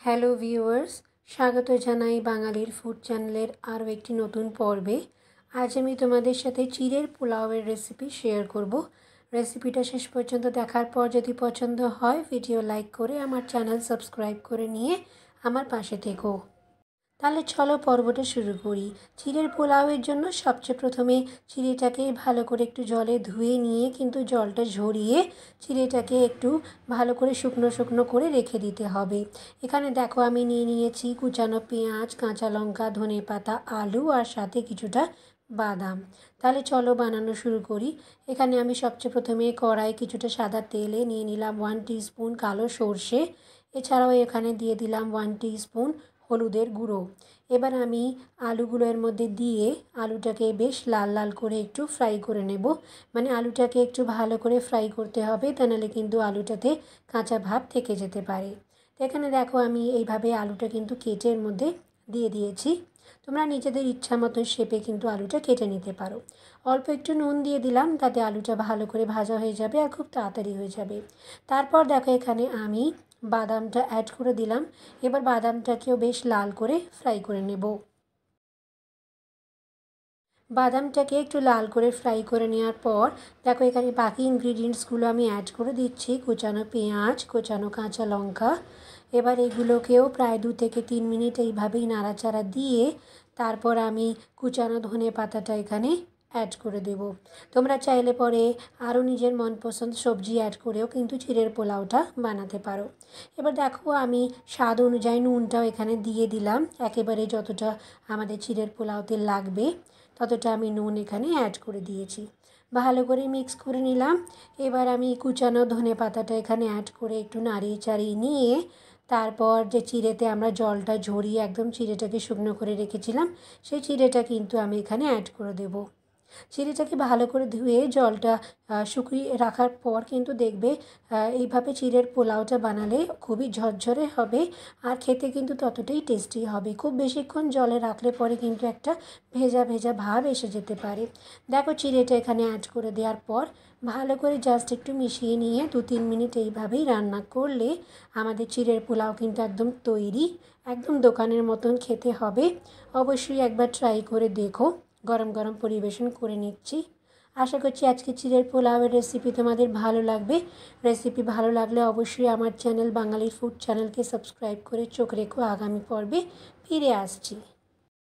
Hello viewers, স্বাগত জানাই বাঙালির ফুড চ্যানেলের আরও একটি নতুন পর্বে। আজ আমি তোমাদের সাথে চিড়ের পোলাওয়ের রেসিপি শেয়ার করব। রেসিপিটা শেষ পর্যন্ত দেখার পর যদি পছন্দ হয় ভিডিও লাইক করে আমার চ্যানেল সাবস্ক্রাইব করে নিয়ে আমার পাশে থেকো। তাহলে চলো পর্বটা শুরু করি। চিড়ের পোলাওয়ের জন্য সবচেয়ে প্রথমে চিড়েটাকে ভালো করে একটু জলে ধুয়ে নিয়ে কিন্তু জলটা ঝরিয়ে চিড়েটাকে একটু ভালো করে শুকনো শুকনো করে রেখে দিতে হবে। এখানে দেখো আমি নিয়ে নিয়েছি কুচানো পেঁয়াজ, কাঁচা লঙ্কা, ধনেপাতা, আলু আর সাথে কিছুটা বাদাম। তাহলে চলো বানানো শুরু করি। এখানে আমি সবচেয়ে প্রথমে কড়াই কিছুটা সাদা তেলে নিয়ে নিলাম 1 টিস্পুন কালো সর্ষে। এছাড়াও এখানে দিয়ে দিলাম 1 টিস্পুন হলুদের গুঁড়ো। এবার আমি আলুগুলো এর মধ্যে দিয়ে আলুটাকে বেশ লাল লাল করে একটু ফ্রাই করে নেব। মানে আলুটাকে একটু ভালো করে ফ্রাই করতে হবে, তা নাহলে কিন্তু আলুটাতে কাঁচা ভাব থেকে যেতে পারে। তো এখানে দেখো আমি এইভাবে আলুটা কিন্তু কেটে এর মধ্যে দিয়ে দিয়েছি। তোমরা নিজেদের ইচ্ছা মতো শেপে কিন্তু আলুটা কেটে নিতে পারো। অল্প একটু নুন দিয়ে দিলাম, তাতে আলুটা ভালো করে ভাজা হয়ে যাবে আর খুব তাড়াতাড়ি হয়ে যাবে। তারপর দেখো এখানে আমি বাদামটা অ্যাড করে দিলাম। এবার বাদামটাকেও বেশ লাল করে ফ্রাই করে নেব। বাদামটাকে একটু লাল করে ফ্রাই করে নেওয়ার পর দেখো এখানে বাকি ইনগ্রিডিয়েন্টসগুলো আমি অ্যাড করে দিচ্ছি। কুচানো পেঁয়াজ, কুচানো কাঁচা লঙ্কা। এবার এগুলোকেও প্রায় 2 থেকে 3 মিনিট এইভাবেই নাড়াচাড়া দিয়ে তারপর আমি কুচানো ধনে পাতাটা এখানে অ্যাড করে দেব। তোমরা চাইলে পরে আরও নিজের মনপসন্দ সবজি অ্যাড করেও কিন্তু চিড়ের পোলাওটা বানাতে পারো। এবার দেখো আমি স্বাদ অনুযায়ী নুনটাও এখানে দিয়ে দিলাম। একেবারে যতটা আমাদের চিড়ের পোলাওতে লাগবে ততটা আমি নুন এখানে অ্যাড করে দিয়েছি। ভালো করে মিক্স করে নিলাম। এবার আমি কুচানো ধনে পাতাটা এখানে অ্যাড করে একটু নাড়িয়ে চাড়িয়ে নিয়ে তারপর যে চিড়েতে আমরা জলটা ঝরিয়ে একদম চিড়েটাকে শুকনো করে রেখেছিলাম সেই চিড়েটা কিন্তু আমি এখানে অ্যাড করে দেব। চিড়েটাকে ভালো করে ধুয়ে জলটা শুকিয়ে রাখার পর কিন্তু দেখবে এইভাবে চিড়ের পোলাওটা বানালে খুবই ঝরঝরে হবে আর খেতে কিন্তু ততটাই টেস্টি হবে। খুব বেশিক্ষণ জলে রাখলে পরে কিন্তু একটা ভেজা ভেজা ভাব এসে যেতে পারে। দেখো চিড়েটা এখানে অ্যাড করে দেওয়ার পর ভালো করে জাস্ট একটু মিশিয়ে নিয়ে 2-3 মিনিট এইভাবেই রান্না করলে আমাদের চিড়ের পোলাও কিন্তু একদম তৈরি। একদম দোকানের মতন খেতে হবে। অবশ্যই একবার ট্রাই করে দেখো। গরম গরম পরিবেশন করে নিচ্ছি। আশা করছি আজকে চিড়ের পোলাওয়ের রেসিপি তোমাদের ভালো লাগবে। রেসিপি ভালো লাগলে অবশ্যই আমার চ্যানেল বাঙালির ফুড চ্যানেলকে সাবস্ক্রাইব করে চোখ রেখো। আগামী পর্বে ফিরে আসছি।